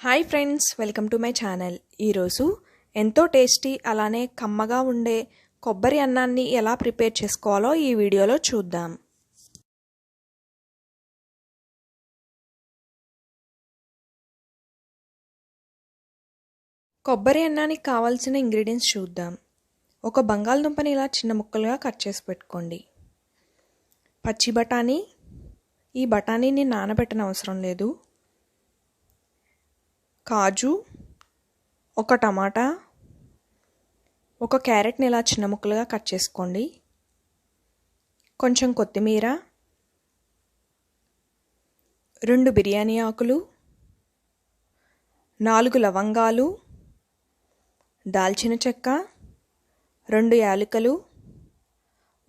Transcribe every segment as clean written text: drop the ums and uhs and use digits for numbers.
Hi friends, welcome to my channel. ఈరోజు ఎంతో tasty అలానే కమ్మగా ఉండే కొబ్బరి అన్నాన్ని ఎలా ప్రిపేర్ చేసుకోవాలో ఈ వీడియోలో చూద్దాం. కొబ్బరి అన్నానికి కావాల్సిన ఇంగ్రీడియంట్స్ చూద్దాం. ఒక బంగాళదుంపని ఇలా చిన్న ముక్కలుగా కట్ చేసి పెట్టుకోండి. పచ్చి బఠానీ, ఈ బఠానీని నానబెట్టన అవసరం లేదు. కాజు, ఒక టమాటా, ఒక క్యారెట్ని ఇలా చిన్న ముక్కలుగా కట్ చేసుకోండి. కొంచెం కొత్తిమీర, 2 బిర్యానీ ఆకులు, 4 లవంగాలు, దాల్చిన చెక్క, 2 యాలకులు,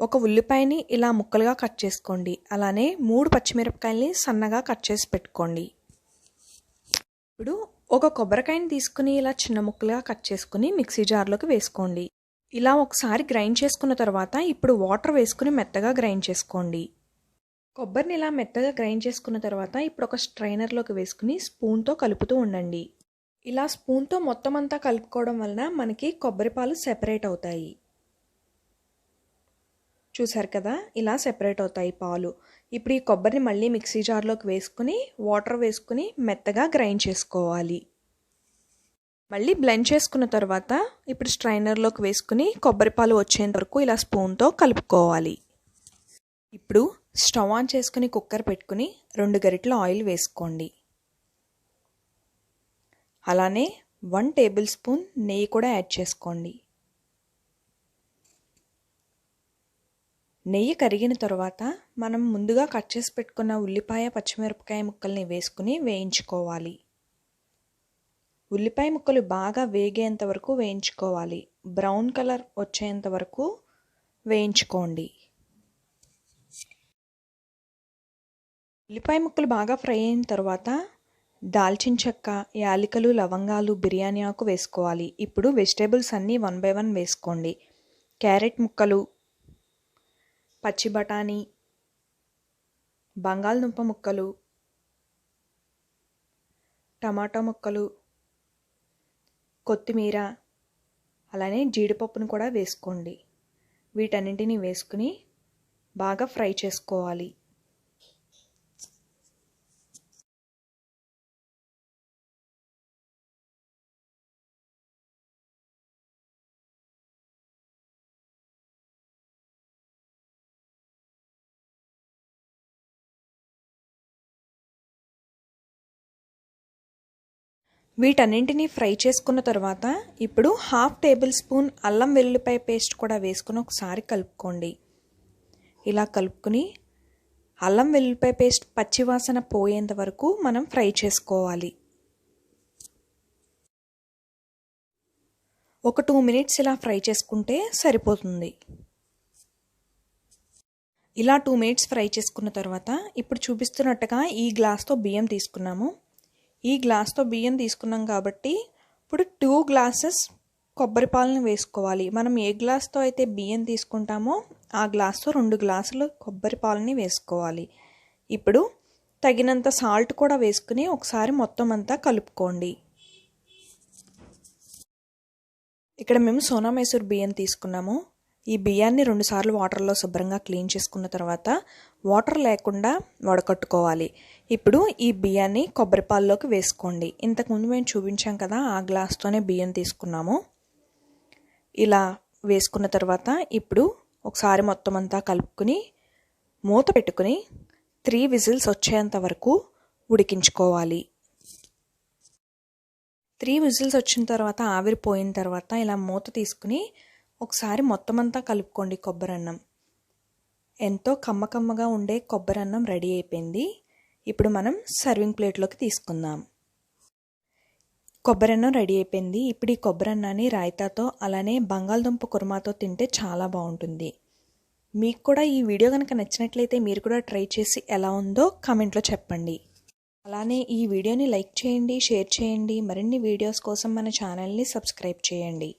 ఒక ఉల్లిపాయని ఇలా ముక్కలుగా కట్ చేసుకోండి. అలానే 3 పచ్చిమిరపకాయల్ని సన్నగా కట్ చేసి పెట్టుకోండి. ఇప్పుడు ఒక కొబ్బరికాయని తీసుకుని ఇలా చిన్న ముక్కలుగా కట్ చేసుకుని మిక్సీ జార్లోకి వేసుకోండి. ఇలా ఒకసారి గ్రైండ్ చేసుకున్న తర్వాత ఇప్పుడు వాటర్ వేసుకుని మెత్తగా గ్రైండ్ చేసుకోండి. కొబ్బరిని ఇలా మెత్తగా గ్రైండ్ చేసుకున్న తర్వాత ఇప్పుడు ఒక స్ట్రైనర్లోకి వేసుకుని స్పూన్తో కలుపుతూ ఉండండి. ఇలా స్పూన్తో మొత్తం అంతా కలుపుకోవడం వలన మనకి కొబ్బరి పాలు సెపరేట్ అవుతాయి. చూసారు కదా, ఇలా సెపరేట్ అవుతాయి పాలు. ఇప్పుడు ఈ కొబ్బరిని మళ్ళీ మిక్సీ జార్లోకి వేసుకుని వాటర్ వేసుకుని మెత్తగా గ్రైండ్ చేసుకోవాలి. మళ్ళీ బ్లెండ్ చేసుకున్న తర్వాత ఇప్పుడు స్ట్రైనర్లోకి వేసుకుని కొబ్బరి పాలు వచ్చేంత వరకు ఇలా స్పూన్తో కలుపుకోవాలి. ఇప్పుడు స్టవ్ ఆన్ చేసుకుని కుక్కర్ పెట్టుకుని 2 గరిటెల ఆయిల్ వేసుకోండి. అలానే 1 టేబుల్ స్పూన్ నెయ్యి కూడా యాడ్ చేసుకోండి. నెయ్యి కరిగిన తర్వాత మనం ముందుగా కట్ చేసి పెట్టుకున్న ఉల్లిపాయ, పచ్చిమిరపకాయ ముక్కల్ని వేసుకుని వేయించుకోవాలి. ఉల్లిపాయ ముక్కలు బాగా వేగేంత వరకు వేయించుకోవాలి. బ్రౌన్ కలర్ వచ్చేంత వరకు వేయించుకోండి. ఉల్లిపాయ ముక్కలు బాగా ఫ్రై అయిన తర్వాత దాల్చిన చెక్క, యాలకులు, లవంగాలు, బిర్యానీ ఆకు వేసుకోవాలి. ఇప్పుడు వెజిటేబుల్స్ అన్నీ 1 by 1 వేసుకోండి. క్యారెట్ ముక్కలు, పచ్చి బఠానీ, బంగాళదుంప ముక్కలు, టమాటా ముక్కలు, కొత్తిమీర, అలానే జీడిపప్పును కూడా వేసుకోండి. వీటన్నింటినీ వేసుకుని బాగా ఫ్రై చేసుకోవాలి. వీటన్నింటినీ ఫ్రై చేసుకున్న తర్వాత ఇప్పుడు 1/2 టేబుల్ స్పూన్ అల్లం వెల్లుల్లిపాయ పేస్ట్ కూడా వేసుకుని ఒకసారి కలుపుకోండి. ఇలా కలుపుకుని అల్లం వెల్లుల్లిపాయ పేస్ట్ పచ్చివాసన పోయేంత వరకు మనం ఫ్రై చేసుకోవాలి. ఒక 2 మినిట్స్ ఇలా ఫ్రై చేసుకుంటే సరిపోతుంది. ఇలా 2 మినిట్స్ ఫ్రై చేసుకున్న తర్వాత ఇప్పుడు చూపిస్తున్నట్టుగా ఈ గ్లాస్తో బియ్యం తీసుకున్నాము. ఈ గ్లాస్తో బియ్యం తీసుకున్నాం కాబట్టి ఇప్పుడు 2 గ్లాసెస్ కొబ్బరి పాలను వేసుకోవాలి. మనం ఏ గ్లాస్తో అయితే బియ్యం తీసుకుంటామో ఆ గ్లాస్తో 2 గ్లాసులు కొబ్బరి పాలని వేసుకోవాలి. ఇప్పుడు తగినంత సాల్ట్ కూడా వేసుకుని ఒకసారి మొత్తం అంతా కలుపుకోండి. ఇక్కడ మేము సోనా మైసూర్ బియ్యం తీసుకున్నాము. ఈ బియ్యాన్ని 2 సార్లు వాటర్లో శుభ్రంగా క్లీన్ చేసుకున్న తర్వాత వాటర్ లేకుండా వడకట్టుకోవాలి. ఇప్పుడు ఈ బియ్యాన్ని కొబ్బరి పాల్లోకి వేసుకోండి. ఇంతకుముందు మేము చూపించాం కదా, ఆ గ్లాస్తోనే బియ్యం తీసుకున్నాము. ఇలా వేసుకున్న తర్వాత ఇప్పుడు ఒకసారి మొత్తం అంతా కలుపుకుని మూత పెట్టుకుని 3 విజిల్స్ వచ్చేంత వరకు ఉడికించుకోవాలి. 3 విజిల్స్ వచ్చిన తర్వాత ఆవిరిపోయిన తర్వాత ఇలా మూత తీసుకుని ఒకసారి మొత్తం అంతా కలుపుకోండి. కొబ్బరన్నం ఎంతో కమ్మకమ్మగా ఉండే కొబ్బరన్నం రెడీ అయిపోయింది. ఇప్పుడు మనం సర్వింగ్ ప్లేట్లోకి తీసుకుందాం. కొబ్బరన్నం రెడీ అయిపోయింది. ఇప్పుడు ఈ కొబ్బరన్నాన్ని రాయితాతో అలానే బంగాళదుంప కుర్మాతో తింటే చాలా బాగుంటుంది. మీకు కూడా ఈ వీడియో కనుక నచ్చినట్లయితే మీరు కూడా ట్రై చేసి ఎలా ఉందో కామెంట్లో చెప్పండి. అలానే ఈ వీడియోని లైక్ చేయండి, షేర్ చేయండి. మరిన్ని వీడియోస్ కోసం మన ఛానల్ని సబ్స్క్రైబ్ చేయండి.